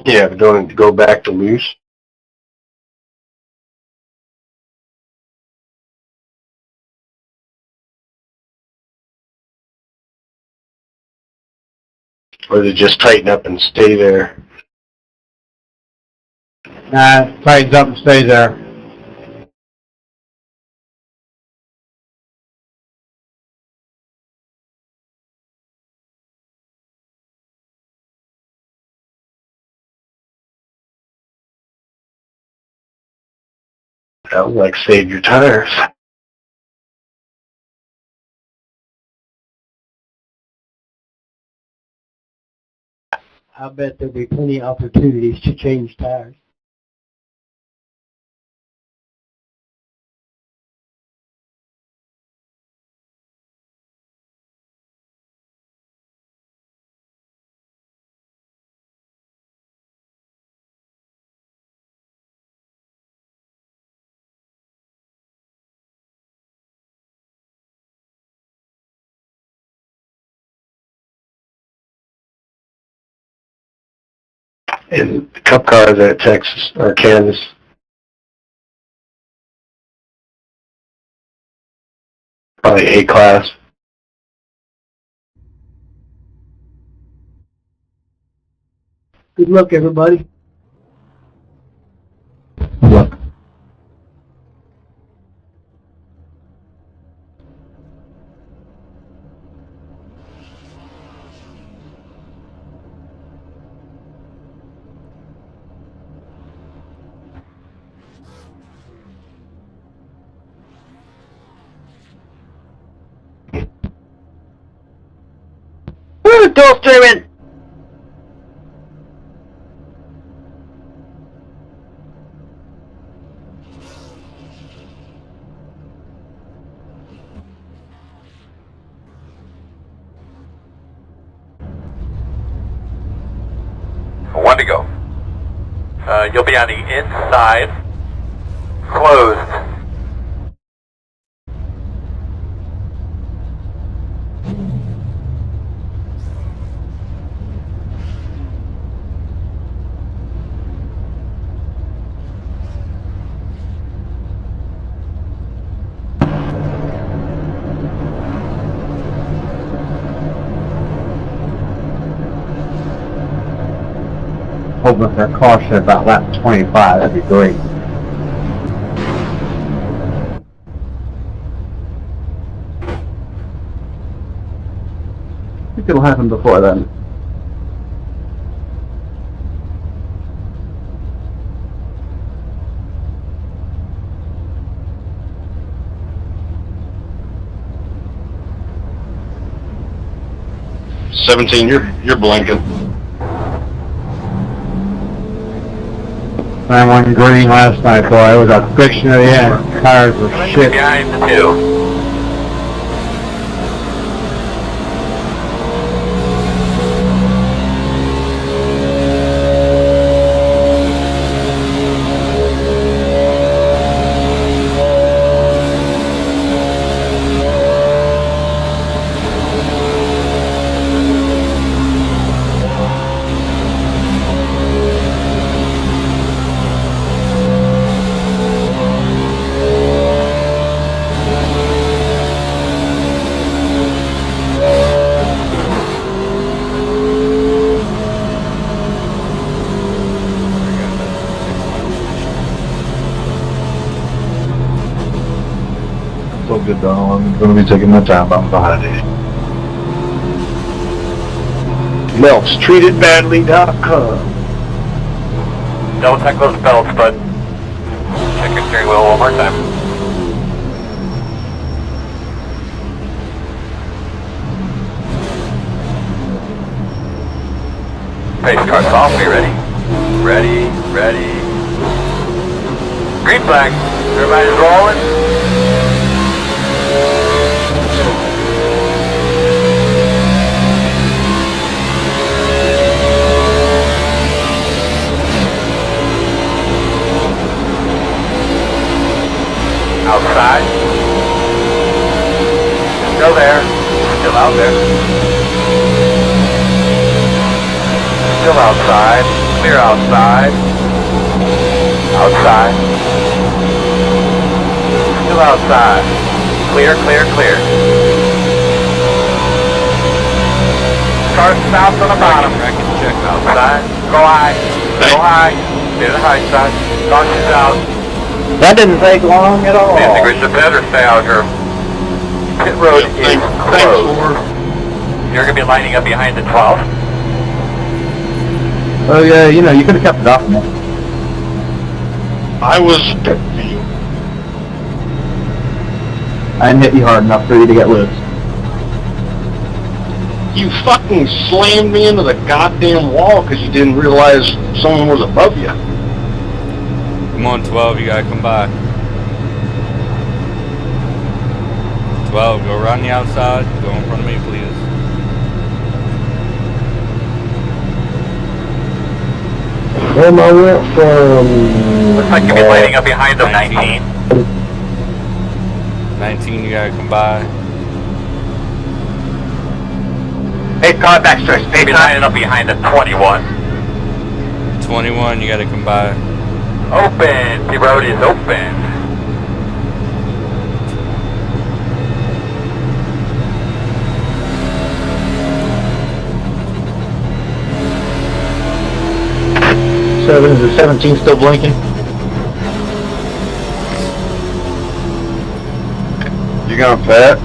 Yeah, but don't it go back to loose? Or does it just tighten up and stay there? Nah, it tightens up and stays there. That would like save your tires. I bet there'll be plenty of opportunities to change tires. And the cup cars at Texas or Kansas. Probably A class. Good luck, everybody. Good luck. Woo! Dual steering! One to go. You'll be on the inside. Closed. Hoping for a caution about lap 25, that'd be great. I think it'll happen before then. $17, you're blinking. I went green last night, boy. It was a friction at the end. Tires were shit. Behind the two. So good though. I'm going to be taking my time. I'm behind it. MeltsTreatedBadly.com. Double check those belts, bud. Check your steering wheel one more time. Pace car's off. Are you ready? Ready, ready. Green flag. Everybody's rolling. Outside. Still there. Still out there. Still outside. clear outside. Outside. Still outside. Clear, clear, clear. Start south on the bottom. Check outside. Go high. Go high. Stay to the high side. Launches out. That didn't take long at all. I think we should better stay out here. Pit road is closed. You're going to be lining up behind the 12. Oh yeah, you know, you could have kept it off me. I was... I didn't hit you hard enough for you to get loose. You fucking slammed me into the goddamn wall because you didn't realize someone was above you. Come on, 12, you gotta come by. 12, go around the outside. Go in front of me, please. Well, I went from... Looks like you'll be lining up behind the 19. 19, you gotta come by. Hey, call it back straight. You'll be lining up behind the 21. 21, you gotta come by. Open. The road is open. Is the 17 still blinking? You gonna pet?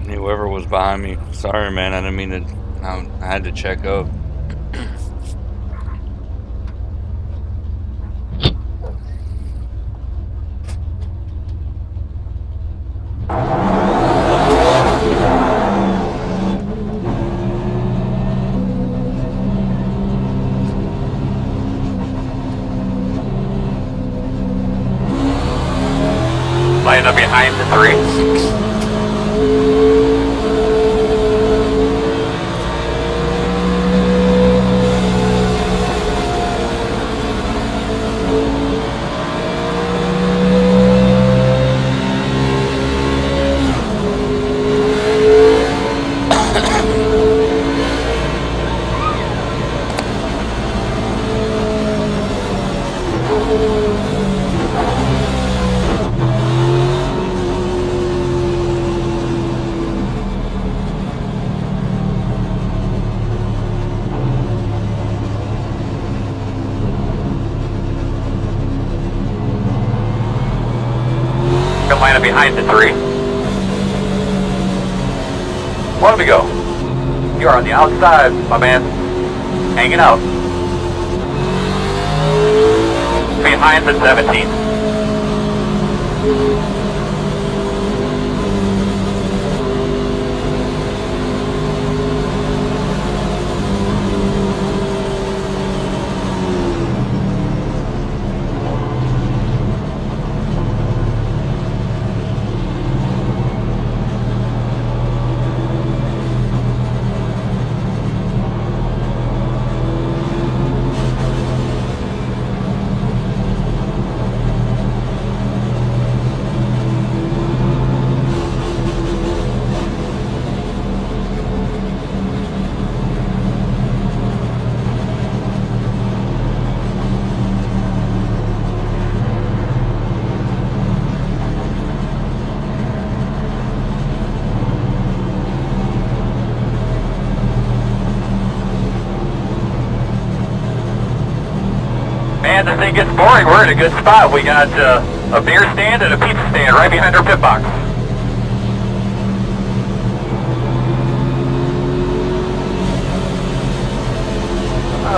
Whoever was behind me. Sorry, man. I didn't mean to. I had to check up. Lining up behind the 3. Line up behind the 3. Where do we go? You are on the outside, my man. Hanging out. Behind the 17. Man, this thing gets boring. We're in a good spot. We got a beer stand and a pizza stand right behind our pit box.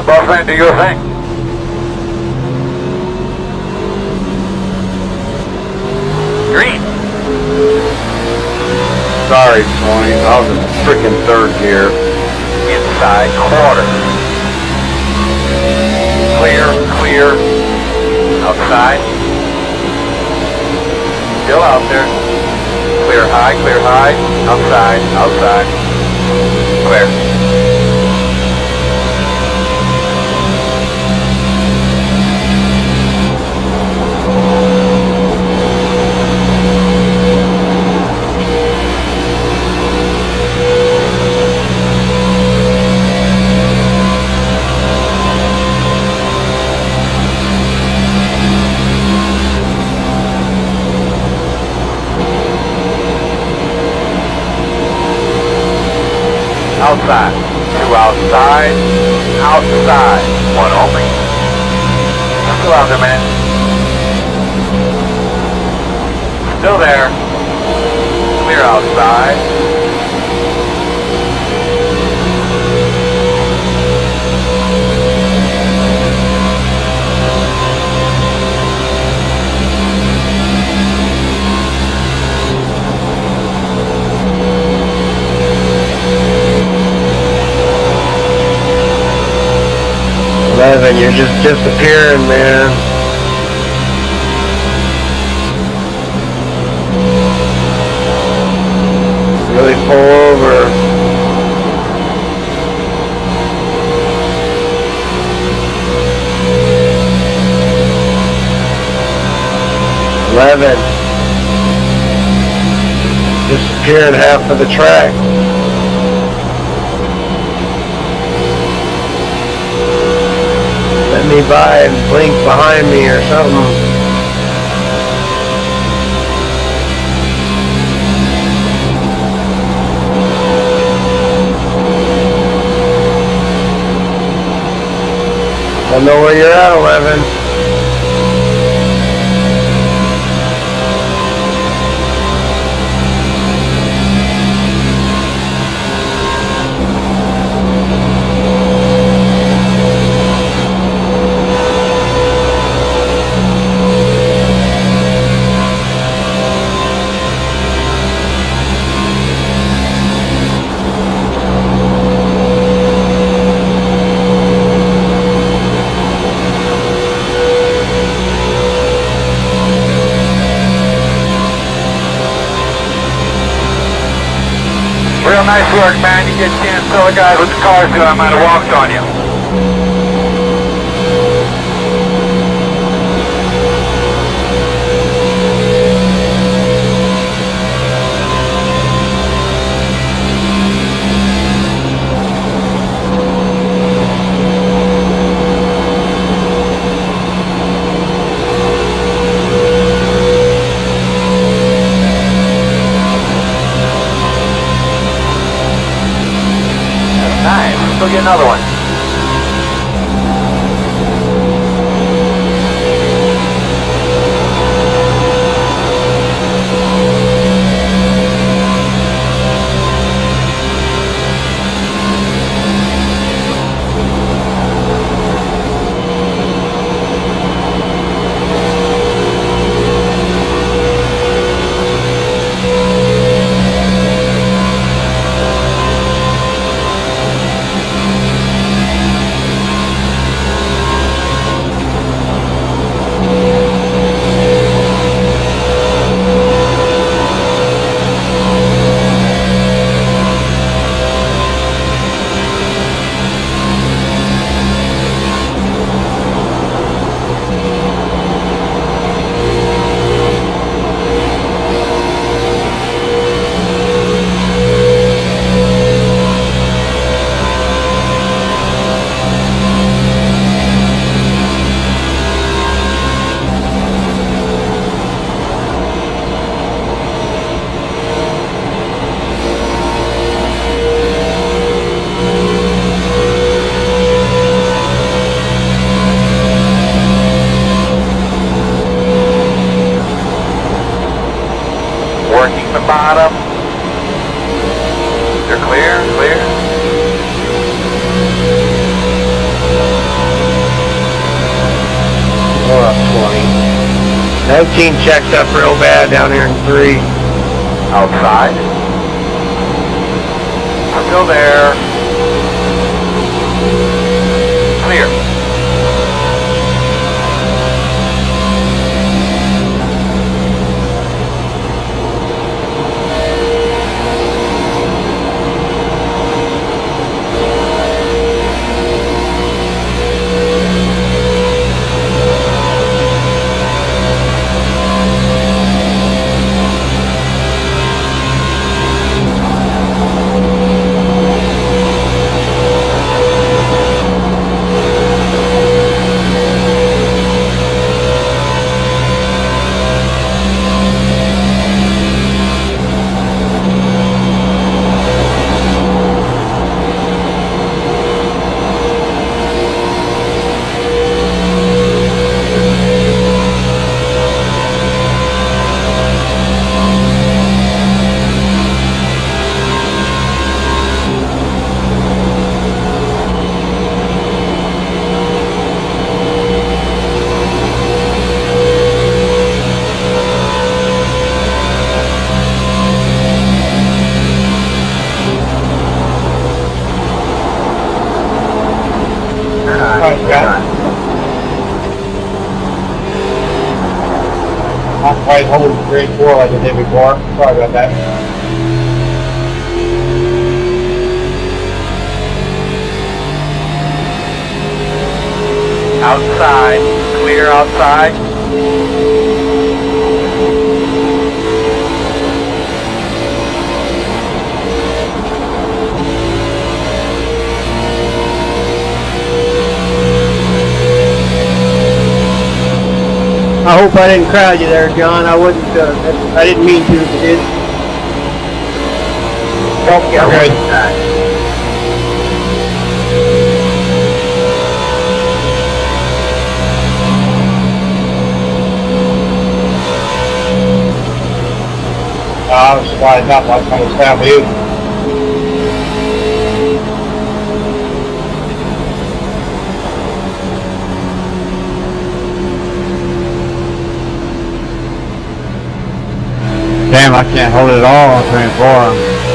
Boss man, do your thing. Green. Sorry, Tony. I was in freaking third gear. Inside quarter. Clear, clear. Outside. Still out there. Clear high, outside, outside. Clear. Outside. Two outside. Outside. One only. Still out there, man. Still there. Clear outside. You're just disappearing, man. Really pull over. Disappearing half of the track. Let me by and blink behind me or something. I know where you're at, 11. Real nice work, man. You get a chance to tell the guys what the car's doing. I might have walked on you. Nice. Let's go get another one. Working the bottom. They're clear, clear. Oh, 20. 19 checked up real bad down here in 3. Outside. Still there. Clear. Not quite holding straight forward like I did before. Sorry about that. Outside. Clear outside. I hope I didn't crowd you there, John. I wouldn't. I didn't mean to. If it did. Don't get good. I was surprised not much on the staff of you. Damn, I can't hold it all on 24.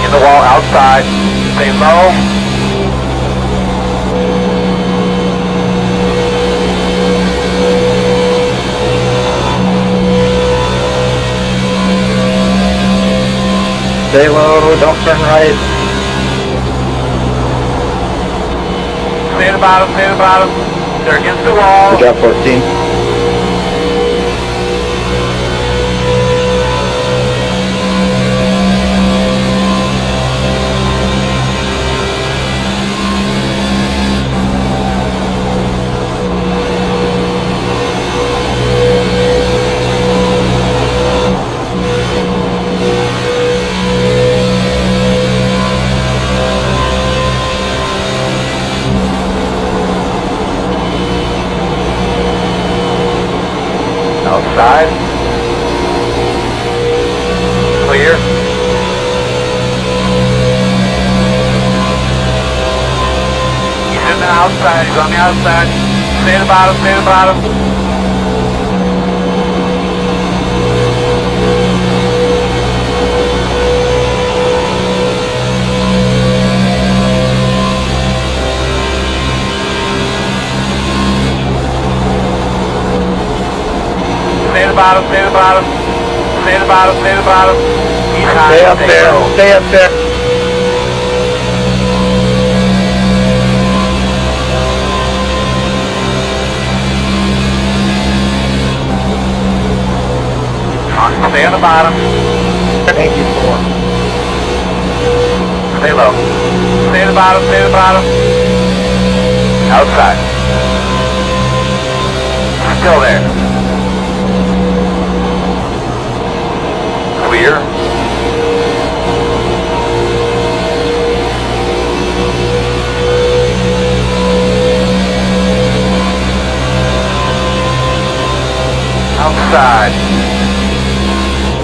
In the wall outside. Stay low. Stay low, don't turn right. Stay at the bottom, stay at the bottom. They're against the wall. Good job, 14. Outside. Clear. He's in the outside. He's on the outside. Stay at the bottom. Stay at the bottom. Stay at the bottom, stay at the bottom. Stay at the bottom, stay at the bottom. He's high, Stay up there, low. stay up there. Stay on the bottom. Thank you for. Stay low. Stay at the bottom, stay at the bottom. Outside. Still there. Clear. Outside.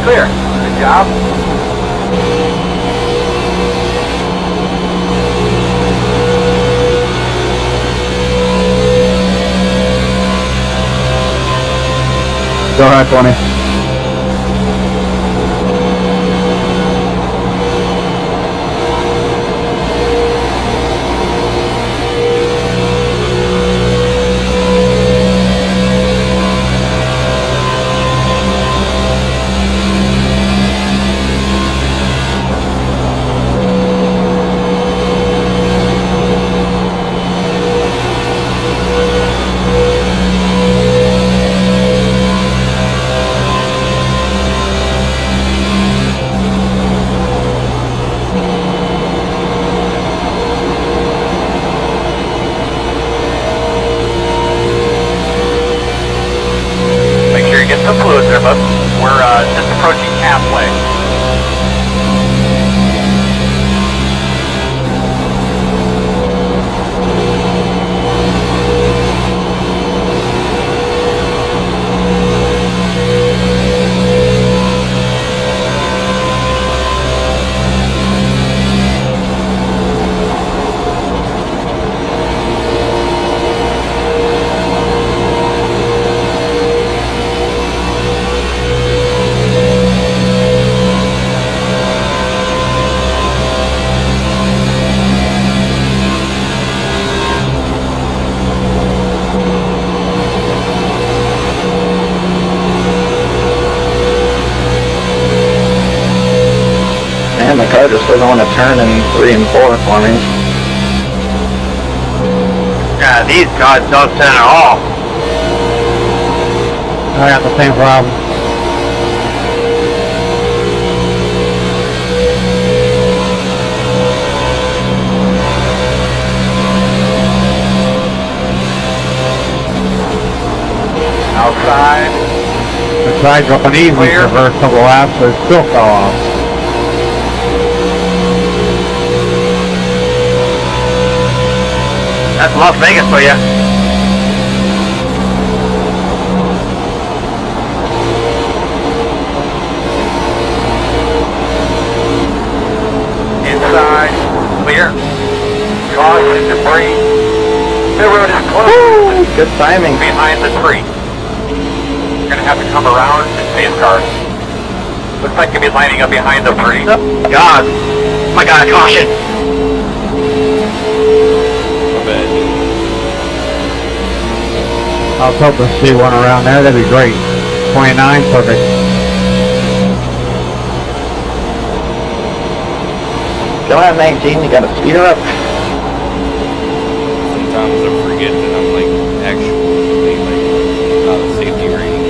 Clear. Good job. 20. Make sure you get some fluid there, bud. We're just approaching halfway. Man, the car just doesn't want to turn in 3 and 4 for me. Yeah, these guys don't turn at all. I got the same problem. Outside. I tried going easy for the first couple laps, but it still fell off. That's Las Vegas for you. Inside, clear. Caution, debris. The road is closed. Good timing. Behind the tree. You're gonna have to come around and save cars. Looks like you'll be lining up behind the tree. Oh, God. My God, caution. I was hoping to see one around there, that'd be great. 29, perfect. Go on 19, you gotta speed her up. Sometimes I forget that I'm like actually like not a safety racing.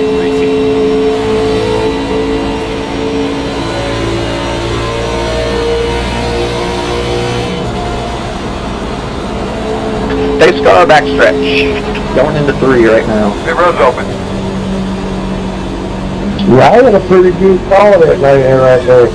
Pace car backstretch. Going into 3 right now. The road's open. Yeah, I got a pretty good call of it right there.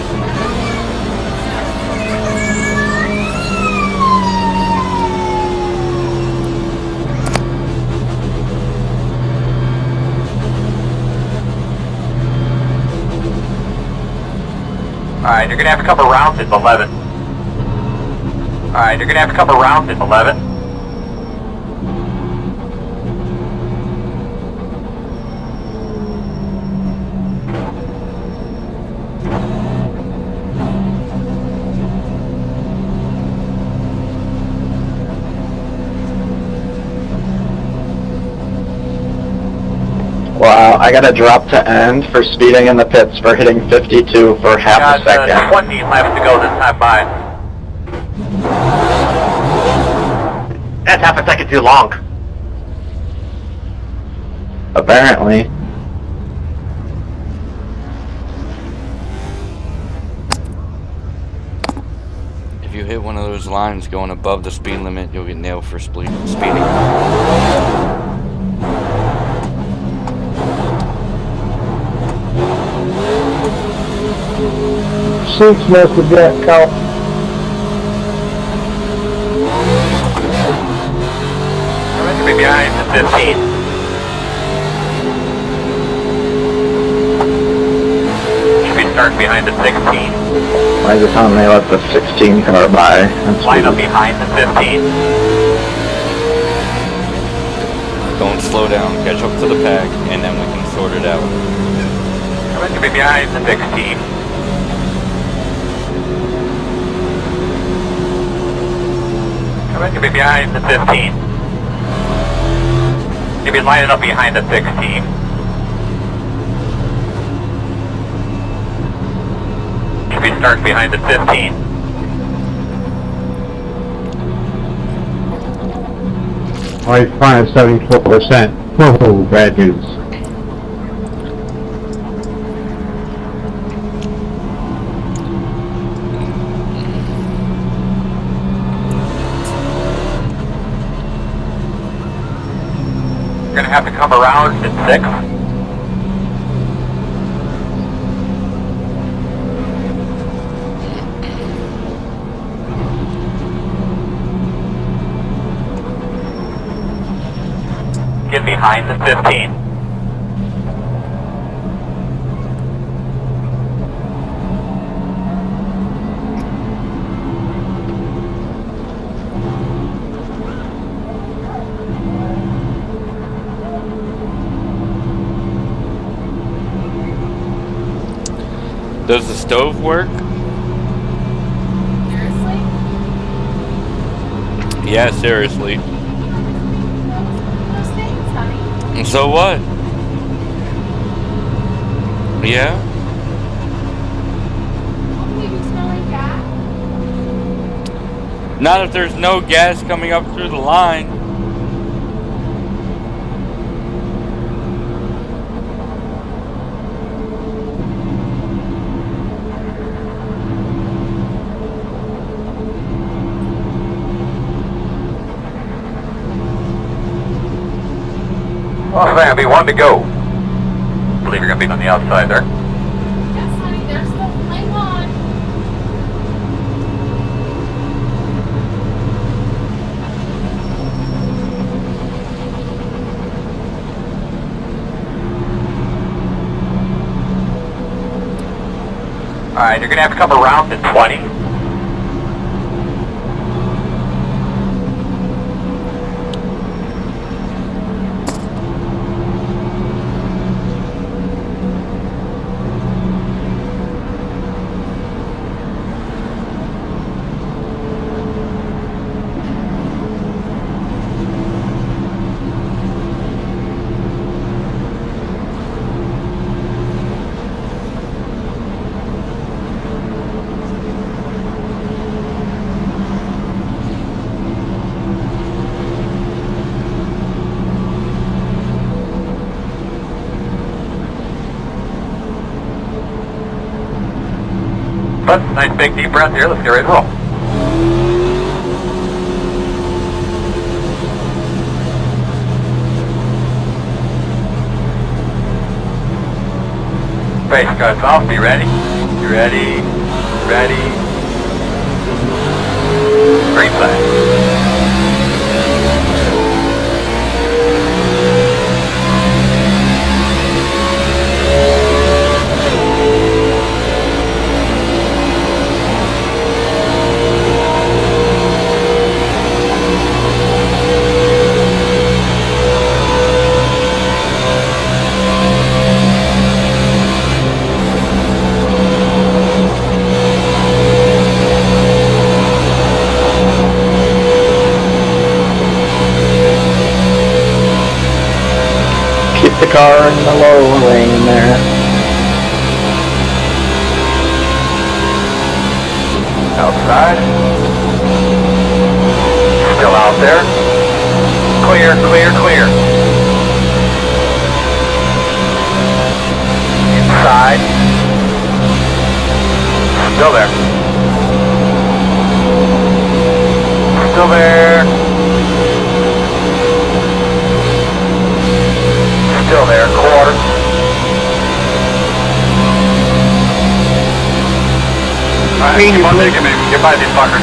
Alright, you're gonna have to come around at 11. Alright, you're gonna have to come around at 11. Wow, I got a drop to end for speeding in the pits for hitting 52 for half a Got second. 20 laps to go this time by. That's half a second too long. Apparently. If you hit one of those lines going above the speed limit, you'll get nailed for speeding. 6 must have got caught. You're be behind the 15. Should be starting behind the 16. Why is it telling me let the 16 car by? That's Line up weird. behind the 15. Don't slow down, catch up to the pack, and then we can sort it out. Going to be behind the 16. Going to be behind the 15. You'll be lining up behind the 16. Should be starting behind the 15. Oh, he's fine at 74%. Oh, bad news. You're going to have to come around at 6. Get behind the 15. Does the stove work? Seriously? Yeah, seriously. Those things, honey. So what? Yeah? Don't you smell like gas? Not if there's no gas coming up through the line. Well, so that'll be 1 to go. I believe you're going to be on the outside there. Yes, honey, there's no flame on. Alright, you're going to have to come around to 20. But nice big deep breath here. Let's get ready to roll. Face cuts off. Be ready. Be ready. Ready. Green flag. The car in the low lane there. Outside. Still out there. Clear, clear, clear. Inside. Still there. Still there. Still there, quarter. Alright, keep on taking me. Get by these fuckers.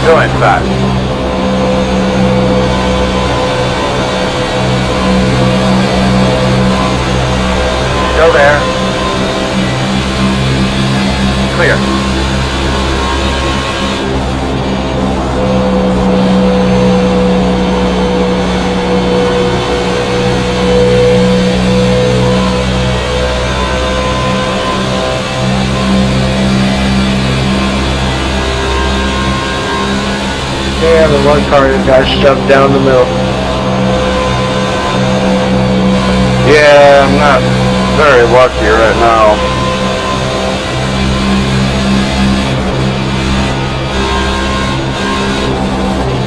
Still inside. Still there. Clear. one car that got shoved down the middle. Yeah, I'm not very lucky right now.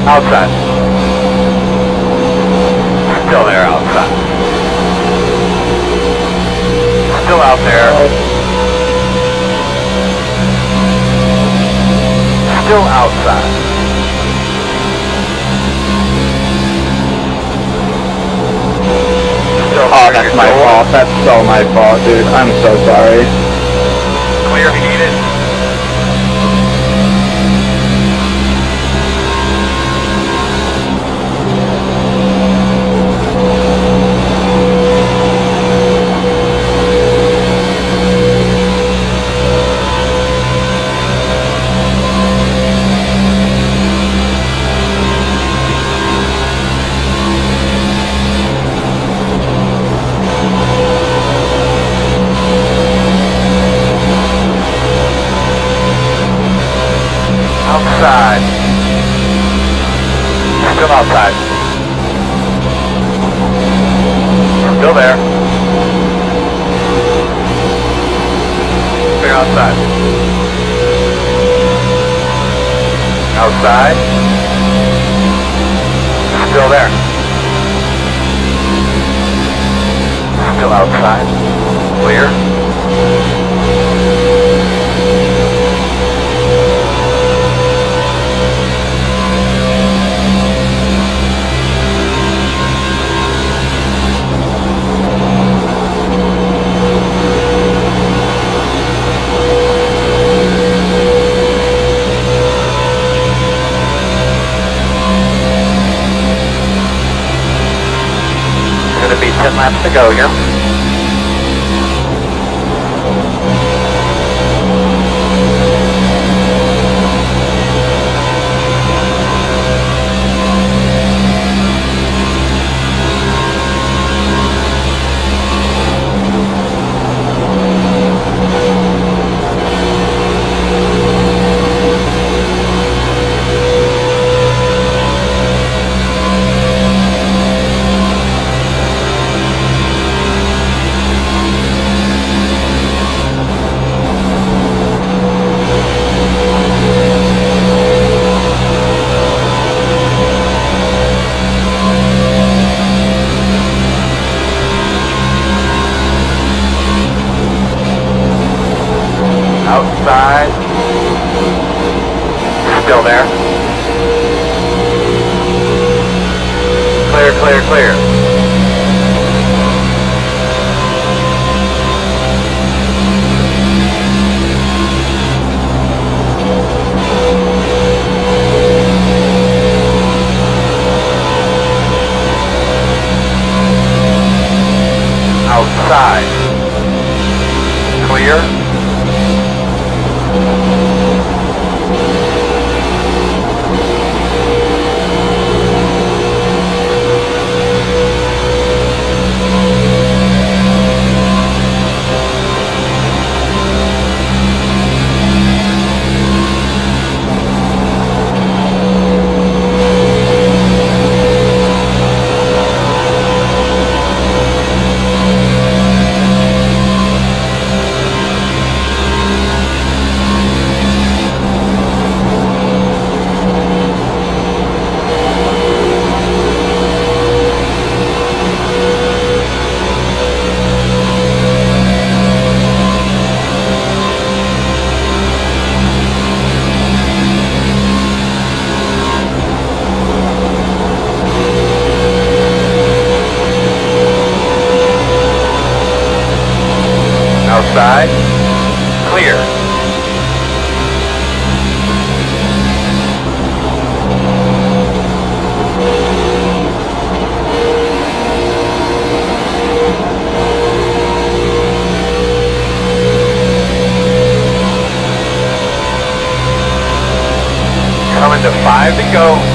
Outside. Still there outside. Still out there. Still outside. Still Oh, that's my fault. That's so my fault, dude. I'm so sorry. Clear if you need it. Outside. Still outside. Still there. Clear outside. Outside. Still there. Still outside. Clear. Gonna be 10 laps to go here. Outside. Still there. Clear, clear, clear. Outside. Clear. Outside. Clear. Coming to 5 to go.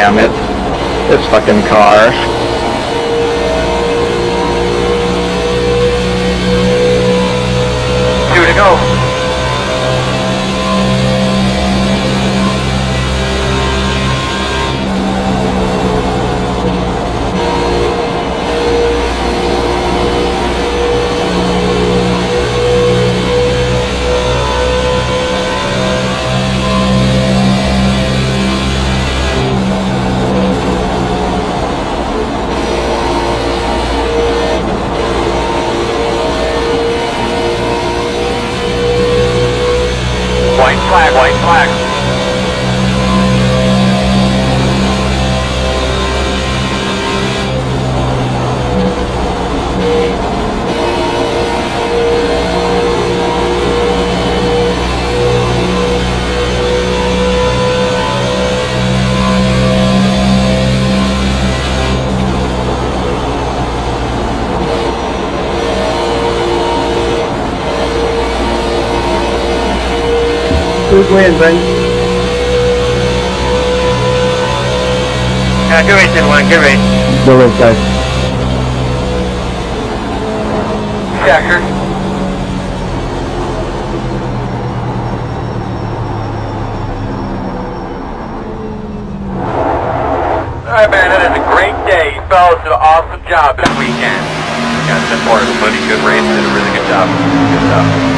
damn it. This fucking car. 2 to go. White flag, white flag. Who's win, buddy? Good race, everyone. Good race. Good race, guys. Checker. Alright, man, that is a great day. You fellas did an awesome job this weekend. Yeah, it's important. Buddy, good race. Did a really good job. Good stuff.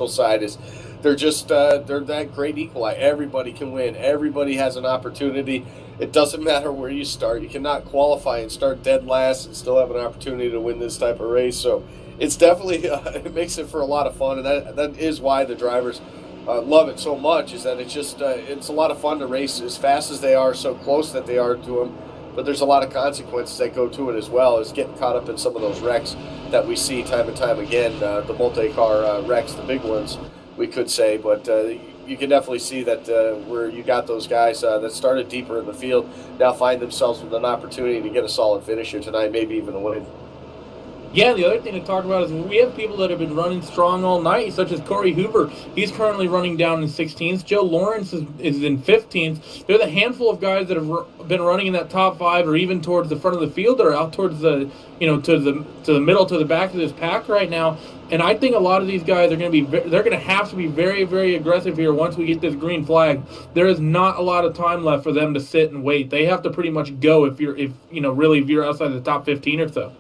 side is they're just they're that great equalizer. Everybody can win. Everybody has an opportunity. It doesn't matter where you start. You cannot qualify and start dead last and still have an opportunity to win this type of race. So it's definitely it makes it for a lot of fun, and that is why the drivers love it so much. Is that it's just it's a lot of fun to race as fast as they are, so close that they are to them. But there's a lot of consequences that go to it as well, as getting caught up in some of those wrecks that we see time and time again, the multi-car wrecks, the big ones, we could say. But you can definitely see that where you got those guys that started deeper in the field now find themselves with an opportunity to get a solid finish here tonight, maybe even a win. Yeah, the other thing to talk about is we have people that have been running strong all night, such as Corey Hoover. He's currently running down in 16th. Joe Lawrence is in 15th. There's a handful of guys that have been running in that top 5 or even towards the front of the field or out towards the, to the middle, to the back of this pack right now. And I think a lot of these guys are going to have to be very, very aggressive here once we get this green flag. There is not a lot of time left for them to sit and wait. They have to pretty much go if you're outside the top 15 or so.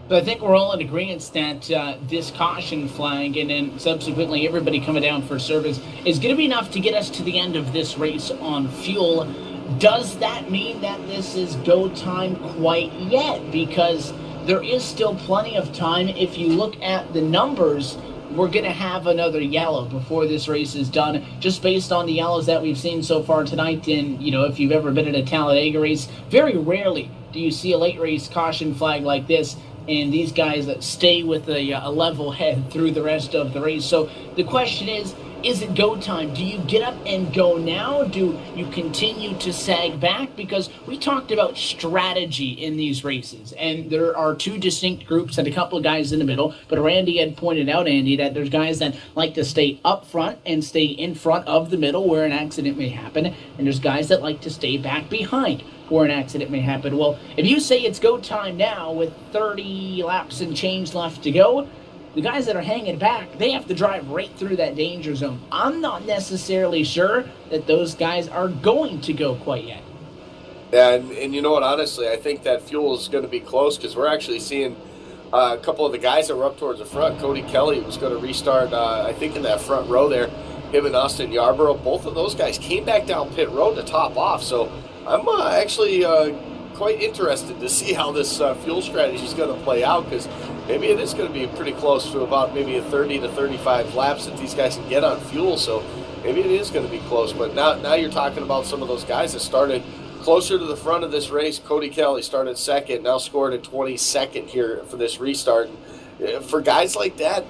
So I think we're all in agreement that this caution flag and then subsequently everybody coming down for service is going to be enough to get us to the end of this race on fuel. Does that mean that this is go time quite yet? Because there is still plenty of time. If you look at the numbers, we're going to have another yellow before this race is done, just based on the yellows that we've seen so far tonight. And, if you've ever been at a Talladega race, very rarely do you see a late race caution flag like this. And these guys that stay with a level head through the rest of the race. So the question is it go time? Do you get up and go now? Do you continue to sag back? Because we talked about strategy in these races, and there are 2 distinct groups and a couple of guys in the middle. But Randy had pointed out, Andy, that there's guys that like to stay up front and stay in front of the middle where an accident may happen, and there's guys that like to stay back behind where an accident may happen. Well, if you say it's go time now with 30 laps and change left to go, the guys that are hanging back, they have to drive right through that danger zone. I'm not necessarily sure that those guys are going to go quite yet. Yeah, and you know what, honestly, I think that fuel is going to be close because we're actually seeing a couple of the guys that were up towards the front. Cody Kelly was going to restart, I think, in that front row there. Him and Austin Yarborough, both of those guys came back down pit road to top off. So I'm actually quite interested to see how this fuel strategy is going to play out, because maybe it is going to be pretty close to about maybe a 30 to 35 laps that these guys can get on fuel. So maybe it is going to be close. But now you're talking about some of those guys that started closer to the front of this race. Cody Kelly started second, now scored in 22nd here for this restart. For guys like that,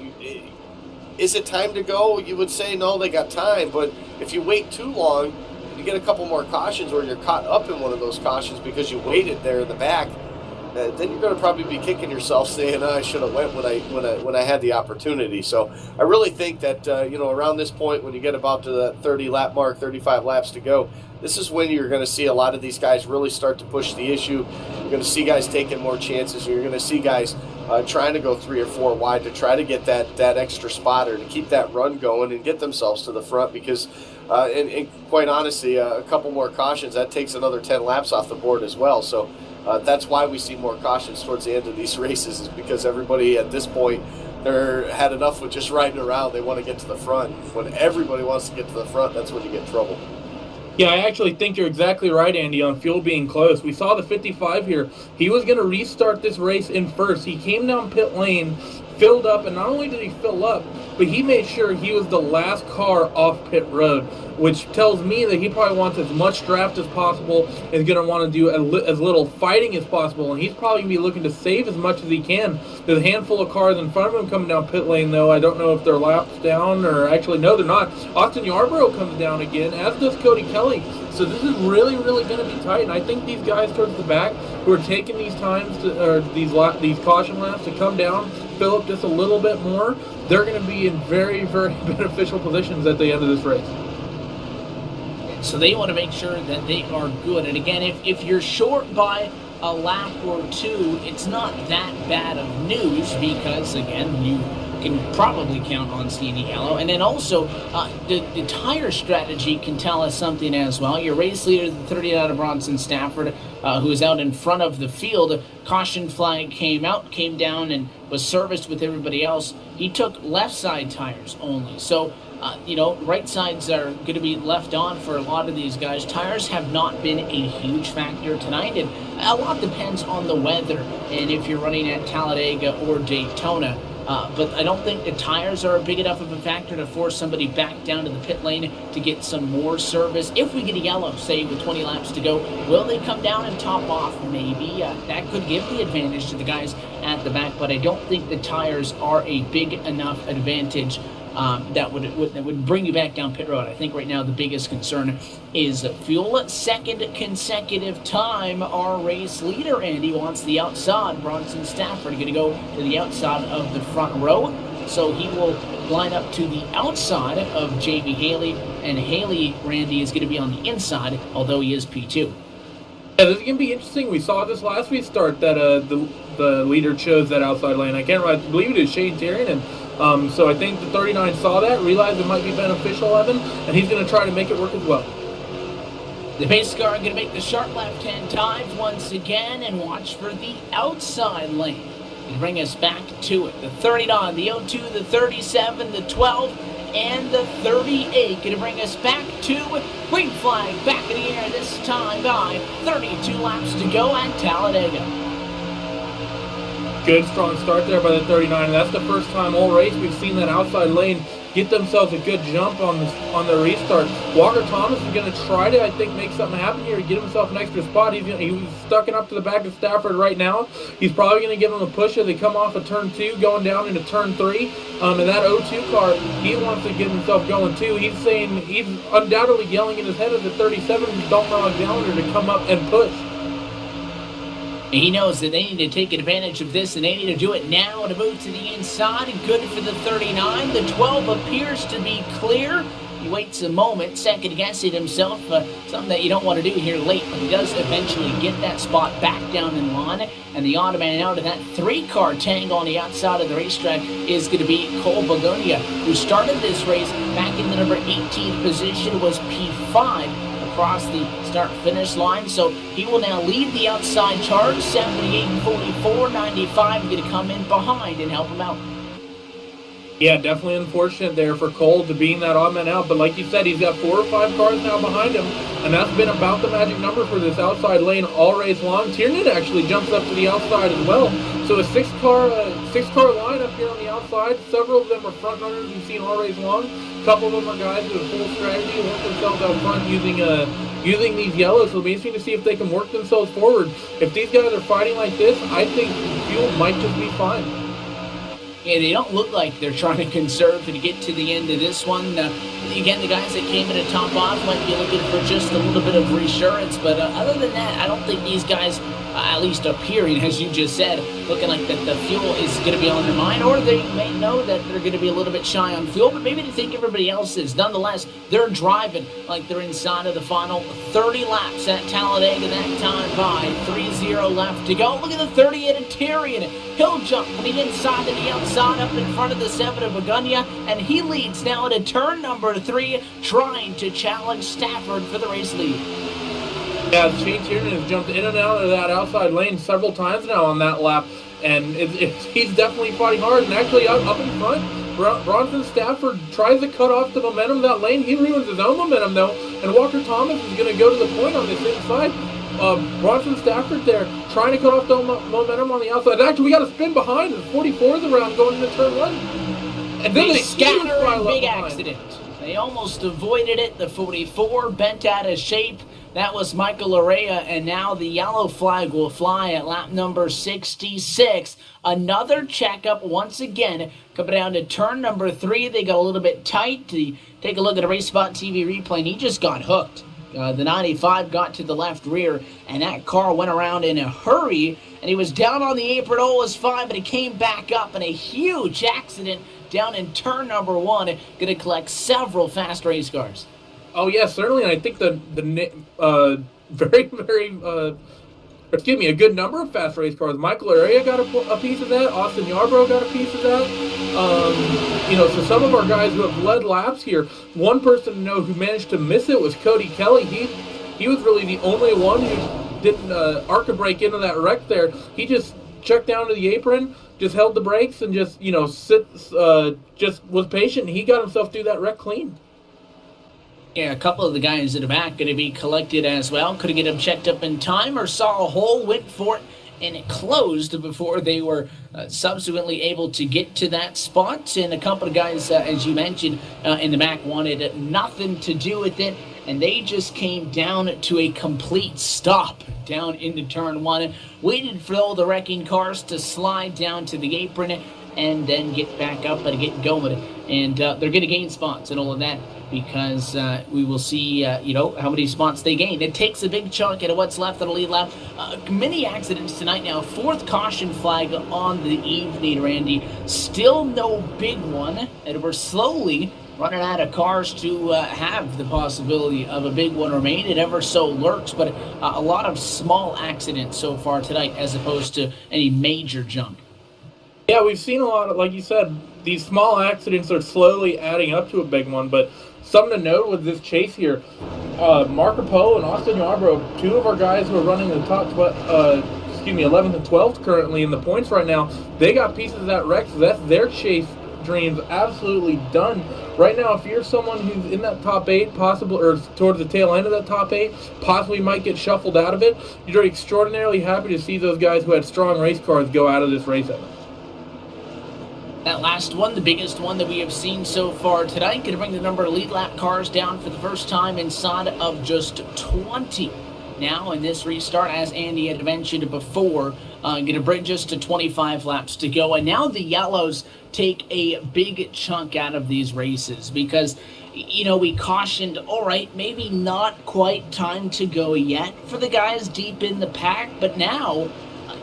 is it time to go? You would say no, they got time. But if you wait too long, you get a couple more cautions, or you're caught up in one of those cautions because you waited there in the back, then you're going to probably be kicking yourself saying, I should have went when I had the opportunity. So I really think that around this point, when you get about to the 30 lap mark, 35 laps to go, this is when you're going to see a lot of these guys really start to push the issue. You're going to see guys taking more chances. You're going to see guys trying to go 3 or 4 wide to try to get that extra spot, or to keep that run going and get themselves to the front, because and quite honestly, a couple more cautions, that takes another 10 laps off the board as well. So that's why we see more cautions towards the end of these races, is because everybody at this point, they're had enough with just riding around. They want to get to the front. When everybody wants to get to the front, that's when you get in trouble. Yeah, I actually think you're exactly right, Andy, on fuel being close. We saw the 55 here. He was going to restart this race in first. He came down pit lane, filled up, and not only did he fill up, but he made sure he was the last car off pit road, which tells me that he probably wants as much draft as possible, is going to want to do as little fighting as possible, and he's probably going to be looking to save as much as he can. There's a handful of cars in front of him coming down pit lane, though. I don't know if they're laps down, or actually, no, they're not. Austin Yarborough comes down again, as does Cody Kelly. So this is really, really going to be tight, and I think these guys towards the back who are taking these times, these caution laps to come down, fill up just a little bit more, they're going to be in very, very beneficial positions at the end of this race. So they want to make sure that they are good. And again, if you're short by a lap or 2, it's not that bad of news, because again, you can probably count on seeing the yellow. And then also, the tire strategy can tell us something as well. Your race leader, the 39 of Bronson Stafford, who is out in front of the field, caution flag came down and was serviced with everybody else. He took left side tires only. So, right sides are going to be left on for a lot of these guys. Tires have not been a huge factor tonight, and a lot depends on the weather and if you're running at Talladega or Daytona. But I don't think the tires are big enough of a factor to force somebody back down to the pit lane to get some more service. If we get a yellow, say, with 20 laps to go, will they come down and top off? Maybe. That could give the advantage to the guys at the back, but I don't think the tires are a big enough advantage that would bring you back down pit road. I think right now the biggest concern is fuel. Second consecutive time our race leader, Andy, wants the outside. Bronson Stafford going to go to the outside of the front row. So he will line up to the outside of Jamie Haley. And Haley, Randy, is going to be on the inside, although he is P2. Yeah, this is going to be interesting. We saw this last restart that the leader chose that outside lane. I believe it is Shane Tyrion, and so I think the 39 saw that, realized it might be beneficial, Evan, and he's going to try to make it work as well. The pace car going to make the sharp left-hand dive once again and watch for the outside lane to bring us back to it. The 39, the 02, the 37, the 12, and the 38 going to bring us back to green flag back in the air this time by 32 laps to go at Talladega. Good, strong start there by the 39, and that's the first time all race we've seen that outside lane get themselves a good jump on the restart. Walker Thomas is going to try to, I think, make something happen here to get himself an extra spot. He's stuck up to the back of Stafford right now. He's probably going to give him a push as they come off of turn 2, going down into turn 3. And that 02 car, he wants to get himself going too. He's undoubtedly yelling in his head at the 37, Dalton Alexander, to come up and push. He knows that they need to take advantage of this, and they need to do it now to move to the inside. Good for the 39. The 12 appears to be clear. He waits a moment, second-guessing himself, something that you don't want to do here late, but he does eventually get that spot back down in line, and the odd man out of that 3-car tango on the outside of the racetrack is going to be Cole Begonia, who started this race back in the number 18 position, was P5 across the start-finish line, so he will now lead the outside charge. 78-44, 95 going to come in behind and help him out. Yeah, definitely unfortunate there for Cole to being that odd man out, but like you said, he's got 4 or 5 cars now behind him, and that's been about the magic number for this outside lane all race long. Tiernan actually jumps up to the outside as well, so a 6-car line up here on the outside. Several of them are front runners we've seen all race long. A couple of them are guys with a full strategy, work themselves out front using these yellows. So it'll be interesting to see if they can work themselves forward. If these guys are fighting like this, I think fuel might just be fine. Yeah, they don't look like they're trying to conserve to get to the end of this one. Again, the guys that came in at top off might be looking for just a little bit of reassurance, but other than that, I don't think these guys, at least appearing, as you just said, looking like that the fuel is going to be on their mind, or they may know that they're going to be a little bit shy on fuel, but maybe they think everybody else is. Nonetheless, they're driving like they're inside of the final 30 laps at Talladega that time by 3-0 left to go. Look at the 38 of Tyrion. He'll jump from the inside to the outside up in front of the 7 of Begonia, and he leads now into turn number 3, trying to challenge Stafford for the race lead. Yeah, Shane Tiernan has jumped in and out of that outside lane several times now on that lap, and he's definitely fighting hard. And actually, up in front, Bronson Stafford tries to cut off the momentum of that lane. He ruins his own momentum, though, and Walker Thomas is going to go to the point on this inside. Bronson Stafford there, trying to cut off the momentum on the outside. Actually, we got a spin behind. The 44th around going into turn 1. And then they scatter a big accident. They almost avoided it. The 44 bent out of shape. That was Michael Larrea, and now the yellow flag will fly at lap number 66. Another checkup once again. Coming down to turn number 3, they got a little bit tight. Take a look at a Race Spot TV replay, and he just got hooked. The 95 got to the left rear, and that car went around in a hurry, and he was down on the apron. All was fine, but he came back up in a huge accident down in turn number 1. Going to collect several fast race cars. Oh, yeah, certainly. And I think the very, very excuse me, a good number of fast race cars. Michael Area got a piece of that. Austin Yarbrough got a piece of that. You know, so some of our guys who have led laps here, one person to know who managed to miss it was Cody Kelly. He was really the only one who didn't arc a brake into that wreck there. He just checked down to the apron, just held the brakes, and just, you know, just was patient. He got himself through that wreck clean. Yeah, a couple of the guys at the back going to be collected as well. Couldn't get them checked up in time or saw a hole, went for it, and it closed before they were subsequently able to get to that spot. And a couple of guys, as you mentioned, in the back wanted nothing to do with it, and they just came down to a complete stop down into turn one, waited for all the wrecking cars to slide down to the apron and then get back up and get going. And they're going to gain spots and all of that, because we will see, you know, how many spots they gain. It takes a big chunk out of what's left of the lead lap. Many accidents tonight now. 4th caution flag on the evening, Randy. Still no big one, and we're slowly running out of cars to have the possibility of a big one remain. It ever so lurks, but a lot of small accidents so far tonight as opposed to any major junk. Yeah, we've seen a lot of, like you said, these small accidents are slowly adding up to a big one, but something to note with this chase here, Marco Polo and Austin Yarbrough, 2 of our guys who are running the top 11th and 12th currently in the points right now, they got pieces of that wreck, so that's their chase dreams absolutely done. Right now, if you're someone who's in that top 8, possible, or towards the tail end of that top 8, possibly might get shuffled out of it, you're extraordinarily happy to see those guys who had strong race cars go out of this race. That last one, the biggest one that we have seen so far tonight, going to bring the number of lead lap cars down for the first time inside of just 20. Now in this restart, as Andy had mentioned before, going to bring us to 25 laps to go. And now the yellows take a big chunk out of these races because, you know, we cautioned, all right, maybe not quite time to go yet for the guys deep in the pack, but now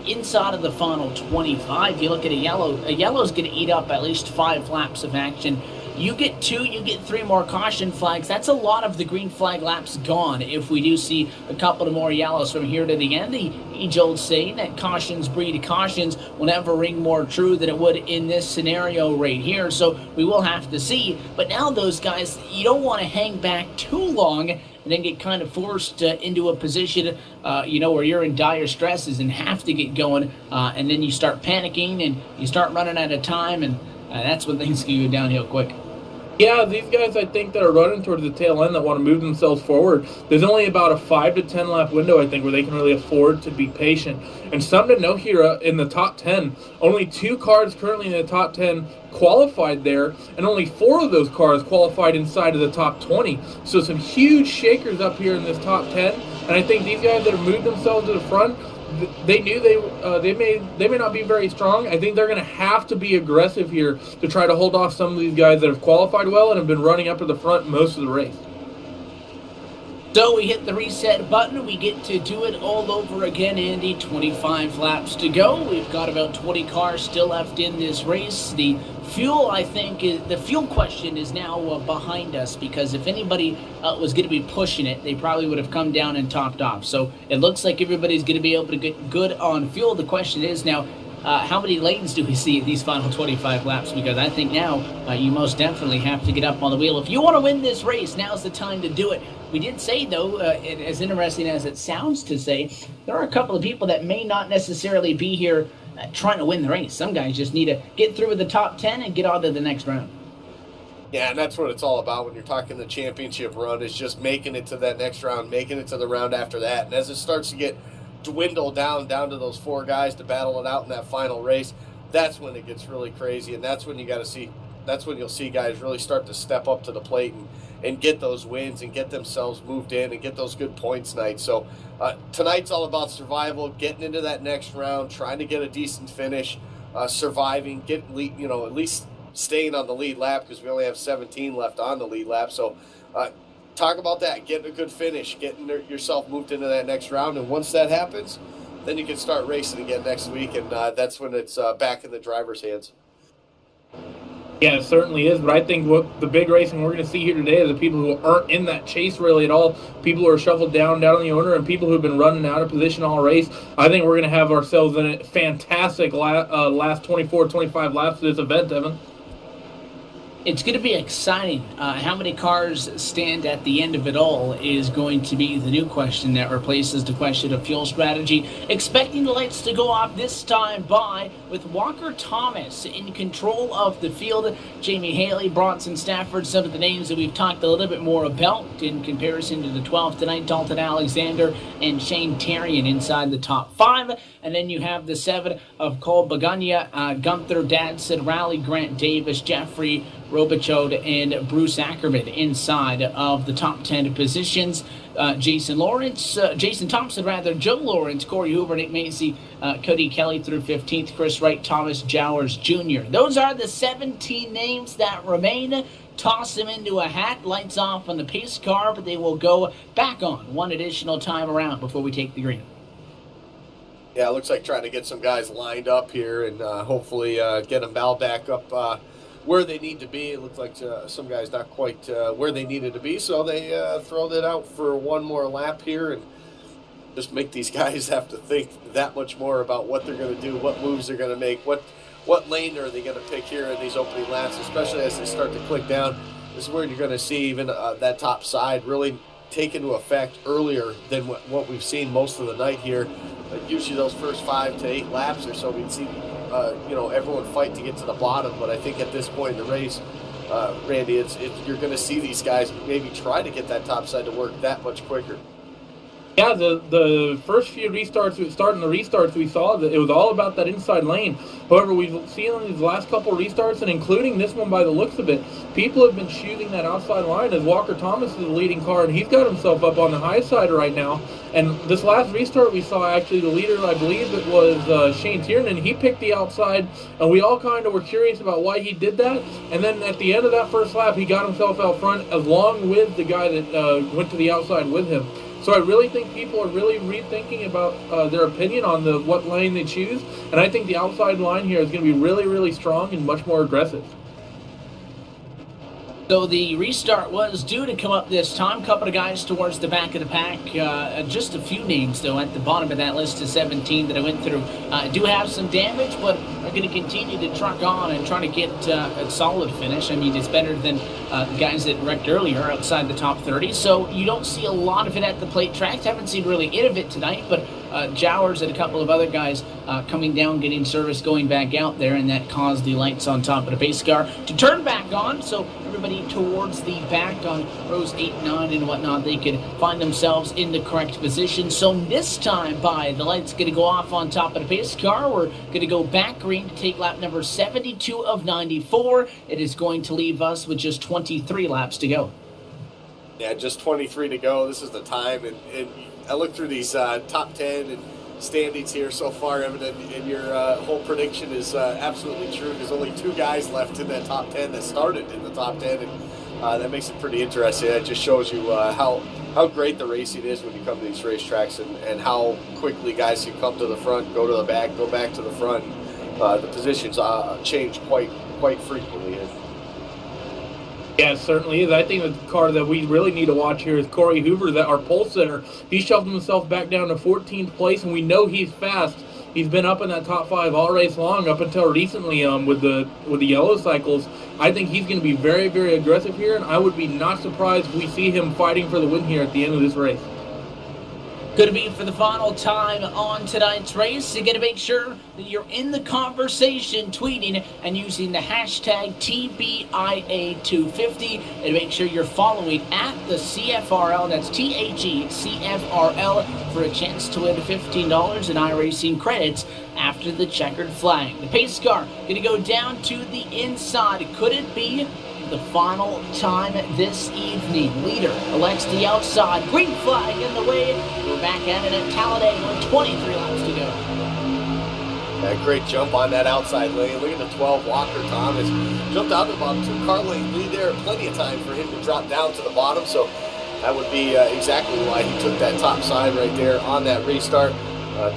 inside of the final 25, you look at a yellow's going to eat up at least 5 laps of action. You get 2, you get 3 more caution flags. That's a lot of the green flag laps gone if we do see a couple of more yellows from here to the end. The age-old saying that cautions breed cautions will never ring more true than it would in this scenario right here. So we will have to see. But now those guys, you don't want to hang back too long and then get kind of forced into a position, you know, where you're in dire stresses and have to get going. And then you start panicking and you start running out of time, and that's when things can go downhill quick. Yeah, these guys, I think, that are running towards the tail end that want to move themselves forward, there's only about a 5 to 10 lap window, I think, where they can really afford to be patient. And something to note here, in the top 10, only 2 cars currently in the top 10 qualified there, and only 4 of those cars qualified inside of the top 20. So some huge shakers up here in this top 10, and I think these guys that have moved themselves to the front, they knew they may not be very strong. I think they're going to have to be aggressive here to try to hold off some of these guys that have qualified well and have been running up to the front most of the race. So we hit the reset button. We get to do it all over again, Andy. 25 laps to go. We've got about 20 cars still left in this race. The fuel, I think, the fuel question is now behind us, because if anybody was going to be pushing it, they probably would have come down and topped off. So it looks like everybody's going to be able to get good on fuel. The question is now, how many lanes do we see at these final 25 laps? Because I think now you most definitely have to get up on the wheel. If you want to win this race, now's the time to do it. We did say, though, as interesting as it sounds to say, there are a couple of people that may not necessarily be here trying to win the race. Some guys just need to get through with the top 10 and get on to the next round. Yeah, and that's what it's all about when you're talking the championship run, is just making it to that next round, making it to the round after that. And as it starts to get dwindled down to those 4 guys to battle it out in that final race, that's when it gets really crazy, and that's when you'll see guys really start to step up to the plate and get those wins and get themselves moved in and get those good points tonight. So tonight's all about survival, getting into that next round, trying to get a decent finish, surviving, at least staying on the lead lap, because we only have 17 left on the lead lap. So talk about that, getting a good finish, getting yourself moved into that next round, and once that happens, then you can start racing again next week, and that's when it's back in the driver's hands. Yeah, it certainly is. But I think what the big racing we're going to see here today are the people who aren't in that chase really at all. People who are shuffled down on the owner, and people who've been running out of position all race. I think we're going to have ourselves in a fantastic last 24, 25 laps of this event, Evan. It's going to be exciting. How many cars stand at the end of it all is going to be the new question that replaces the question of fuel strategy. Expecting the lights to go off this time by with Walker Thomas in control of the field. Jamie Haley, Bronson Stafford, some of the names that we've talked a little bit more about in comparison to the 12th tonight. Dalton Alexander and Shane Terrian inside the top 5. And then you have the 7 of Cole Bagania, Gunther Dadson, Raleigh, Grant Davis, Jeffrey Robichaud, and Bruce Ackerman inside of the top 10 positions. Jason Thompson, Joe Lawrence, Corey Hoover, Nick Macy, Cody Kelly through 15th, Chris Wright, Thomas Jowers Jr. Those are the 17 names that remain. Toss them into a hat, lights off on the pace car, but they will go back on one additional time around before we take the green. Yeah, it looks like trying to get some guys lined up here and hopefully get them all back up where they need to be. It looks like some guys not quite where they needed to be, so they throw that out for one more lap here and just make these guys have to think that much more about what they're going to do, what moves they're going to make, what lane are they going to pick here in these opening laps, especially as they start to click down. This is where you're going to see even that top side really take into effect earlier than what we've seen most of the night here. Usually those first 5 to 8 laps or so, we'd see everyone fight to get to the bottom. But I think at this point in the race, Randy, you're going to see these guys maybe try to get that top side to work that much quicker. Yeah, the first few restarts, we saw that it was all about that inside lane. However, we've seen on these last couple restarts, and including this one by the looks of it, people have been shooting that outside line as Walker Thomas is the leading car, and he's got himself up on the high side right now. And this last restart we saw, actually, the leader, I believe it was Shane Tiernan, he picked the outside, and we all kind of were curious about why he did that. And then at the end of that first lap, he got himself out front along with the guy that went to the outside with him. So I really think people are really rethinking about their opinion on what lane they choose. And I think the outside line here is going to be really, really strong and much more aggressive. So the restart was due to come up this time. Couple of guys towards the back of the pack. Just a few names, though, at the bottom of that list of 17 that I went through. Do have some damage, but are going to continue to truck on and try to get a solid finish. I mean, it's better than the guys that wrecked earlier outside the top 30. So you don't see a lot of it at the plate tracks. Haven't seen really any of it tonight, but Jowers and a couple of other guys coming down, getting service, going back out there, and that caused the lights on top of the pace car to turn back on. So everybody towards the back on rows 8, 9, and whatnot, they could find themselves in the correct position. So this time by, the light's going to go off on top of the pace car. We're going to go back green to take lap number 72 of 94. It is going to leave us with just 23 laps to go. Yeah, just 23 to go. This is the time, and I look through these top 10 and standings here so far, Evan, and your whole prediction is absolutely true. There's only 2 guys left in that top 10 that started in the top 10, and that makes it pretty interesting. It just shows you how great the racing is when you come to these racetracks, and how quickly guys can come to the front, go to the back, go back to the front. The positions change quite frequently. Yeah, it certainly is. I think the car that we really need to watch here is Corey Hoover, that our pole sitter. He shoved himself back down to 14th place, and we know he's fast. He's been up in that top 5 all race long, up until recently with the yellow cycles. I think he's going to be very, very aggressive here, and I would be not surprised if we see him fighting for the win here at the end of this race. Going to be for the final time on tonight's race. You're going to make sure that you're in the conversation, tweeting and using the hashtag TBIA250, and make sure you're following at the CFRL. That's THECFRL for a chance to win $15 in iRacing credits after the checkered flag. The pace car going to go down to the inside. Could it be the final time this evening? Leader elects the outside. Green flag in the way. We're back at it at Talladega with 23 laps to go. Yeah, great jump on that outside lane. Look at the 12, Walker Thomas. Jumped out of the bottom, 2-car lane lead there. Plenty of time for him to drop down to the bottom. So that would be exactly why he took that top side right there on that restart.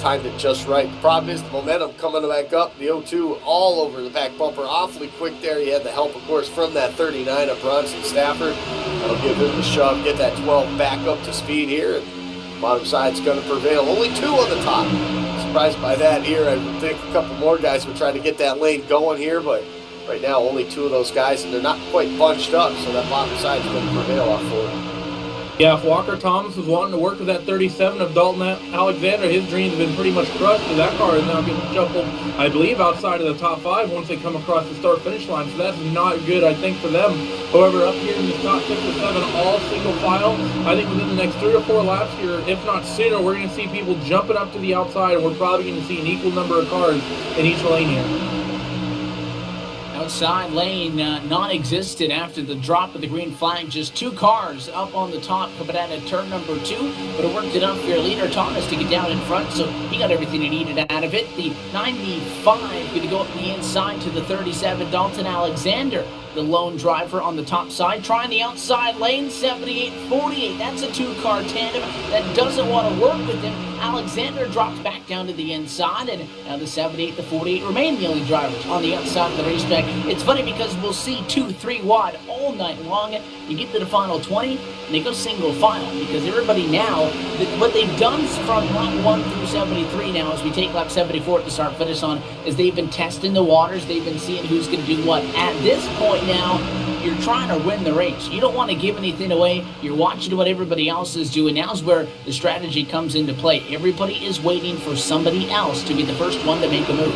timed it just right. The problem is the momentum coming back up. The 0-2 all over the back bumper, awfully quick there. He had the help, of course, from that 39 of Bronson Stafford. That'll give him the shove, get that 12 back up to speed here. And bottom side's going to prevail. Only 2 on the top. Surprised by that here. I would think a couple more guys would try to get that lane going here, but right now only 2 of those guys, and they're not quite bunched up, so that bottom side's going to prevail off forward. Yeah, if Walker Thomas was wanting to work with that 37 of Dalton Alexander, his dreams have been pretty much crushed, so that car is now getting shuffled, I believe, outside of the top 5 once they come across the start-finish line, so that's not good, I think, for them. However, up here in the top 6 or 7, all single file, I think within the next 3 or 4 laps here, if not sooner, we're going to see people jumping up to the outside, and we're probably going to see an equal number of cars in each lane here. Outside lane non-existent after the drop of the green flag. Just 2 cars up on the top coming out of turn number 2, but it worked enough for your leader Thomas to get down in front, so he got everything he needed out of it. The 95 going to go up the inside to the 37 Dalton Alexander, the lone driver on the top side, trying the outside lane. 78-48, that's a 2-car tandem that doesn't want to work with him. Alexander drops back down to the inside, and now the 78-48 remain the only drivers on the outside of the racetrack. It's funny because we'll see 2-3 wide all night long. You get to the final 20, and they go single file, because everybody now, what they've done from lap 1 through 73 now, as we take lap 74 at the start finish on, is they've been testing the waters, they've been seeing who's going to do what. At this point now, you're trying to win the race. You don't want to give anything away. You're watching what everybody else is doing. Now's where the strategy comes into play. Everybody is waiting for somebody else to be the first one to make a move.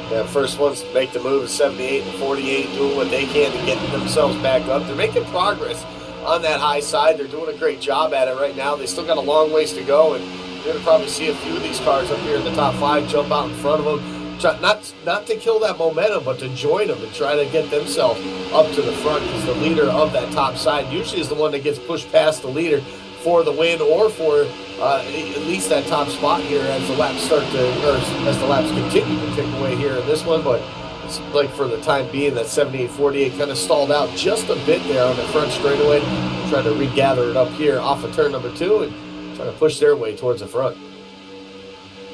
The first ones to make the move is 78 and 48, doing what they can to get themselves back up. They're making progress on that high side. They're doing a great job at it right now. They still got a long ways to go, and you're going to probably see a few of these cars up here in the top 5 jump out in front of them. Not to kill that momentum, but to join them and try to get themselves up to the front, because the leader of that top side usually is the one that gets pushed past the leader for the win, or for at least that top spot here as the laps as the laps continue to tick away here in this one. But it's like for the time being, that 78-48 kind of stalled out just a bit there on the front straightaway, trying to regather it up here off of turn number 2 and trying to push their way towards the front.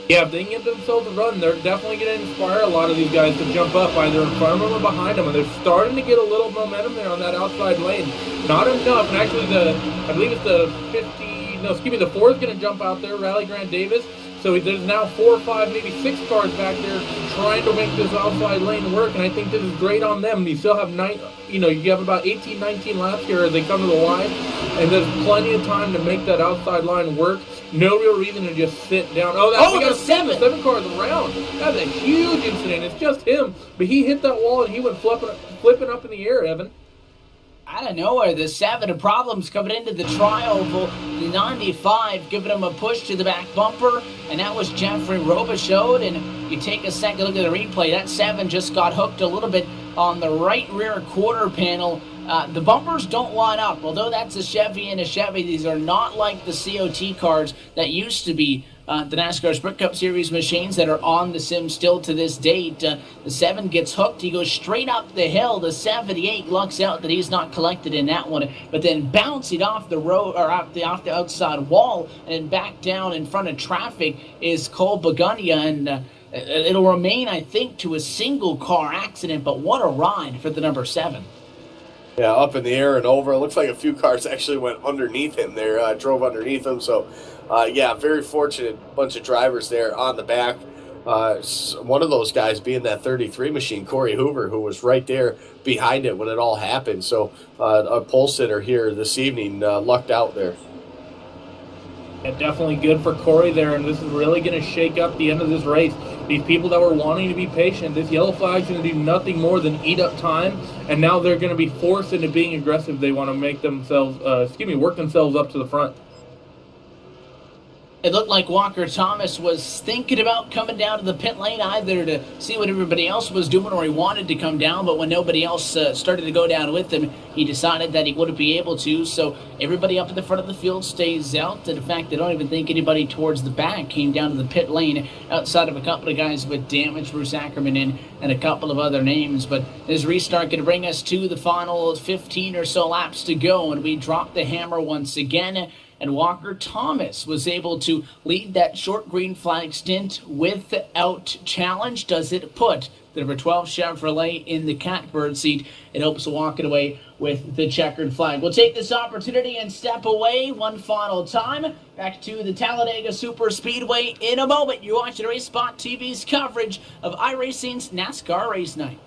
Yeah, if they can get themselves a run, they're definitely going to inspire a lot of these guys to jump up either in front of them or behind them, and they're starting to get a little momentum there on that outside lane. Not enough, and actually I believe it's the 4 is going to jump out there, Rally Grant Davis. So there's now 4 or 5, maybe 6 cars back there trying to make this outside lane work, and I think this is great on them. You still have you have about 18, 19 laps here as they come to the line, and there's plenty of time to make that outside line work. No real reason to just sit down. We got 7 cars around. That's a huge incident. It's just him, but he hit that wall and he went flipping up in the air, Evan. Out of nowhere, the 7 of problems coming into the tri-oval. The 95 giving him a push to the back bumper, and that was Jeffrey Robichaud. And you take a second look at the replay, that 7 just got hooked a little bit on the right rear quarter panel. The bumpers don't line up. Although that's a Chevy and a Chevy, these are not like the COT cars that used to be the NASCAR Sprint Cup Series machines that are on the sim still to this date. The 7 gets hooked. He goes straight up the hill. The 78 lucks out that he's not collected in that one, but then bouncing off the road or off the outside wall and back down in front of traffic is Cole Begunia, and it'll remain, I think, to a single car accident. But what a ride for the number 7. Yeah, up in the air and over. It looks like a few cars actually went underneath him there, drove underneath him. So, yeah, very fortunate bunch of drivers there on the back. One of those guys being that 33 machine, Corey Hoover, who was right there behind it when it all happened. So, a pole sitter here this evening lucked out there. Yeah, definitely good for Corey there, and this is really going to shake up the end of this race. These people that were wanting to be patient, this yellow flag's going to do nothing more than eat up time, and now they're going to be forced into being aggressive. They want to make themselves, work themselves up to the front. It looked like Walker Thomas was thinking about coming down to the pit lane either to see what everybody else was doing or he wanted to come down, but when nobody else started to go down with him, he decided that he wouldn't be able to. So everybody up at the front of the field stays out. And in fact, I don't even think anybody towards the back came down to the pit lane outside of a couple of guys with damage, Bruce Ackerman and a couple of other names. But this restart going to bring us to the final 15 or so laps to go, and we drop the hammer once again. and Walker Thomas was able to lead that short green flag stint without challenge. Does it put the number 12 Chevrolet in the catbird seat? It hopes to walk it away with the checkered flag. We'll take this opportunity and step away one final time. Back to the Talladega Super Speedway in a moment. You're watching Race Spot TV's coverage of iRacing's NASCAR Race Night.